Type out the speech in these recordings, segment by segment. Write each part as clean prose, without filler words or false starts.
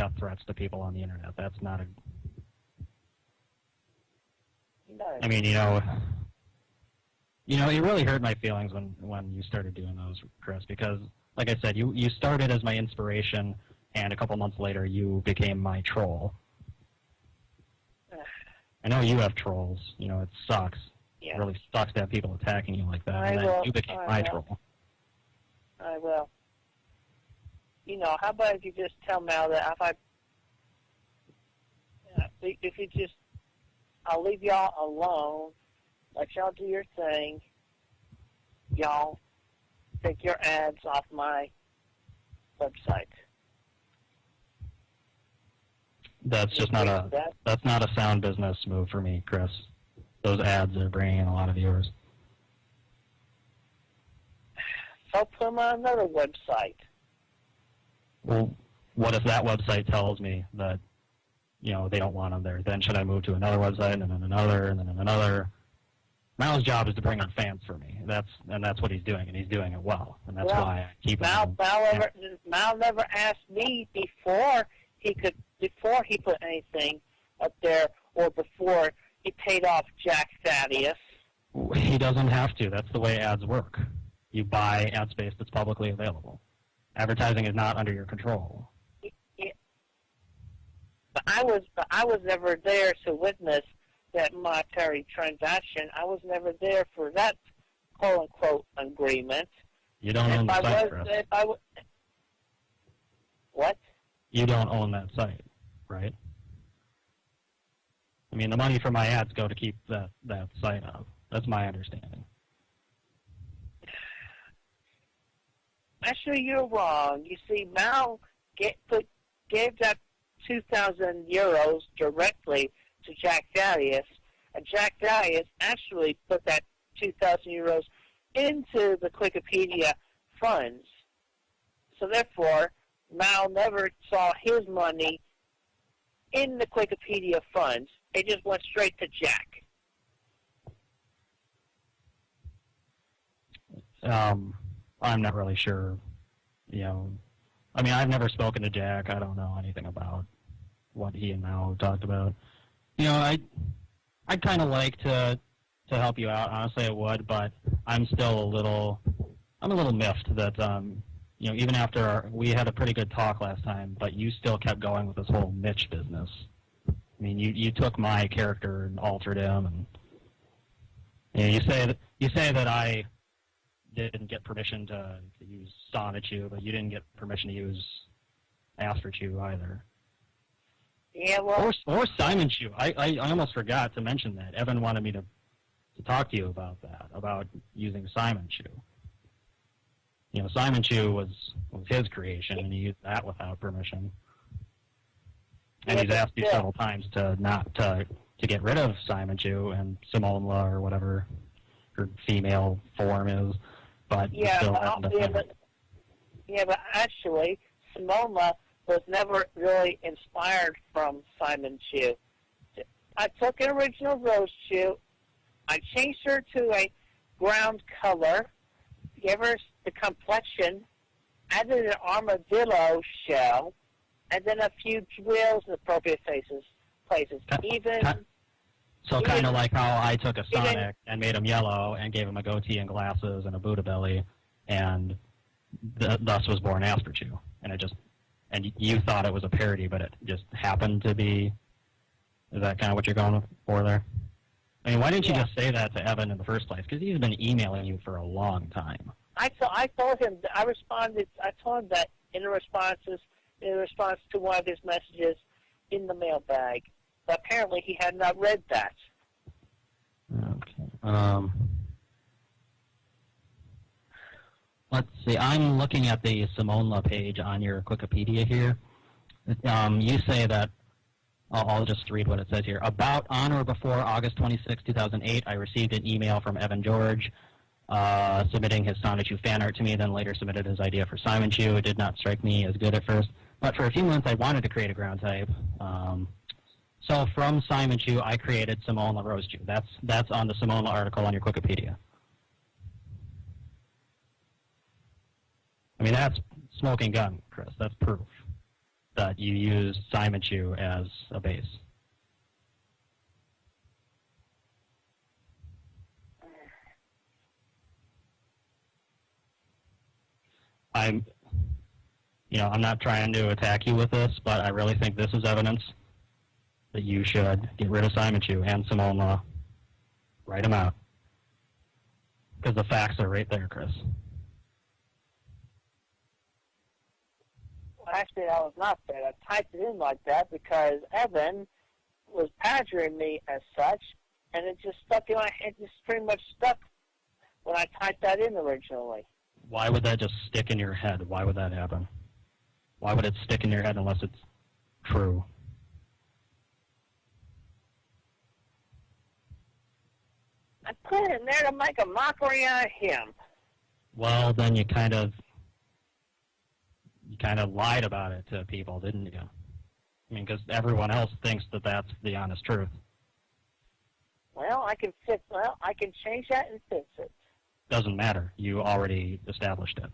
death threats to people on the internet. That's not a... No. I mean, it really hurt my feelings when you started doing those, Chris, because, like I said, you started as my inspiration, and a couple months later you became my troll. I know you have trolls. It sucks. Yeah. It really sucks to have people attacking you like that. And then you became my troll. I will. How about if you just tell Mal that if you just, I'll leave y'all alone, let y'all do your thing, y'all take your ads off my website. That's just not a sound business move for me, Chris. Those ads are bringing in a lot of viewers. So put them on another website. Well, what if that website tells me that, they don't want them there? Then should I move to another website and then another and then another? Mal's job is to bring in fans for me. That's what he's doing, and he's doing it well. And that's why I keep him. Mal never asked me before he put anything up there or before he paid off Jack Thaddeus. He doesn't have to. That's the way ads work. You buy ad space that's publicly available. Advertising is not under your control. Yeah. But I was never there to witness that monetary transaction. I was never there for that quote-unquote agreement. You don't own the site, Chris. What? You don't own that site, right? I mean, the money from my ads go to keep that site up. That's my understanding. Actually, you're wrong. You see, Mal gave that 2,000 euros directly to Jack Thaddeus, and Jack Thaddeus actually put that 2,000 euros into the Wikipedia funds. So therefore, Mal never saw his money in the Wikipedia funds. It just went straight to Jack. I'm not really sure. I mean, I've never spoken to Jack. I don't know anything about what he and Mal talked about. I'd kind of like to help you out. Honestly, I would, but I'm still a little miffed that even after we had a pretty good talk last time, but you still kept going with this whole Mitch business. I mean, you took my character and altered him, and you say that I didn't get permission to use Sonichu, but you didn't get permission to use Astrochu either. Yeah, well, or Simon Chu. I almost forgot to mention that. Evan wanted me to talk to you about that, about using Simon Chu. Simon Chu was his creation, and he used that without permission. And he's asked you several times to get rid of Simon Chu and Simonla or whatever her female form is, but but actually, Simonla was never really inspired from Simon Chu. I took an original Rose Chu, I changed her to a ground color, gave her the complexion, added an armadillo shell, and then a few drills in appropriate places. So kind of like how I took a Sonic and made him yellow and gave him a goatee and glasses and a Buddha belly, and thus was born Astrochu. And you thought it was a parody, but it just happened to be. Is that kind of what you're going for there? I mean, why didn't you just say that to Evan in the first place? Because he's been emailing you for a long time. I told him. I told him that in response to one of his messages in the mailbag. But apparently he had not read that. Okay. Let's see. I'm looking at the Simonla page on your Wikipedia here. You say that, I'll just read what it says here. About on or before August 26, 2008, I received an email from Evan George submitting his Sonichu fan art to me, then later submitted his idea for Simon Chu. It did not strike me as good at first, but for a few months I wanted to create a ground type. So from Simon Chu, I created Simonla Rose Chu. That's on the Simonla article on your Wikipedia. I mean, that's smoking gun, Chris. That's proof. that you used Simon Chu as a base. I'm not trying to attack you with this, but I really think this is evidence that you should get rid of Simon Chu and Simone Law. Write them out. Because the facts are right there, Chris. Well, actually, that was not that. I typed it in like that because Evan was badgering me as such, and it just stuck in my head. It just pretty much stuck when I typed that in originally. Why would that just stick in your head? Why would that happen? Why would it stick in your head unless it's true? I put it in there to make a mockery out of him. Well, then you kind of lied about it to people, didn't you? I mean, because everyone else thinks that that's the honest truth. Well, I can change that and fix it. Doesn't matter. You already established it.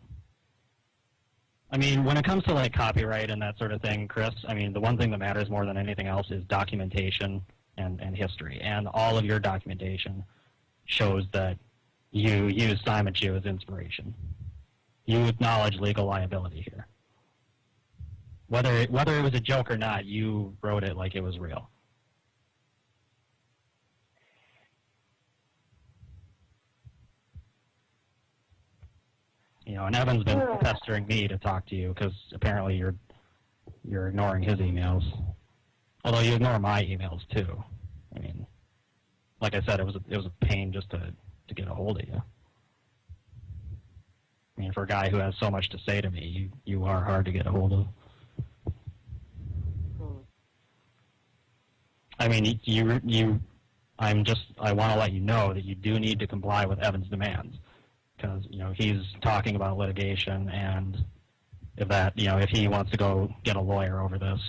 I mean, when it comes to like copyright and that sort of thing, Chris, I mean, the one thing that matters more than anything else is documentation and history. And all of your documentation shows that you used Simon Chu as inspiration. You acknowledge legal liability here. Whether it was a joke or not, you wrote it like it was real. You know, and Evan's been pestering me to talk to you because apparently you're ignoring his emails. Although you ignore my emails too. I mean, like I said, it was a pain just to get a hold of you. I mean, for a guy who has so much to say to me, you are hard to get a hold of. I mean, I want to let you know that you do need to comply with Evan's demands. Because, you know, he's talking about litigation, and if he wants to go get a lawyer over this.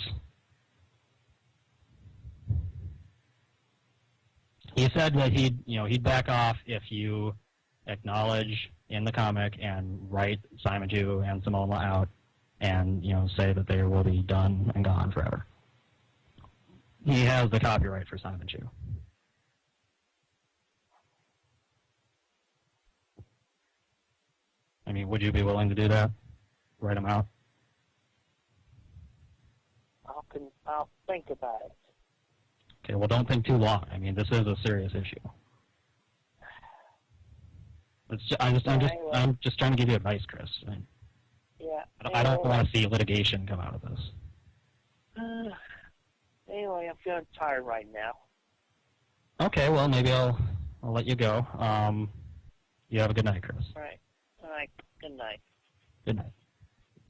He said that he'd back off if you acknowledge in the comic and write Simon Chu and Simone Law out and, say that they will be done and gone forever. He has the copyright for Simon Chu. I mean, would you be willing to do that? Write them out? I'll think about it. Okay, well, don't think too long. I mean, this is a serious issue. I'm just trying to give you advice, Chris. I don't want to see litigation come out of this. Anyway, I'm feeling tired right now. Okay, well, maybe I'll let you go. You have a good night, Chris. All right. Good night. Good night.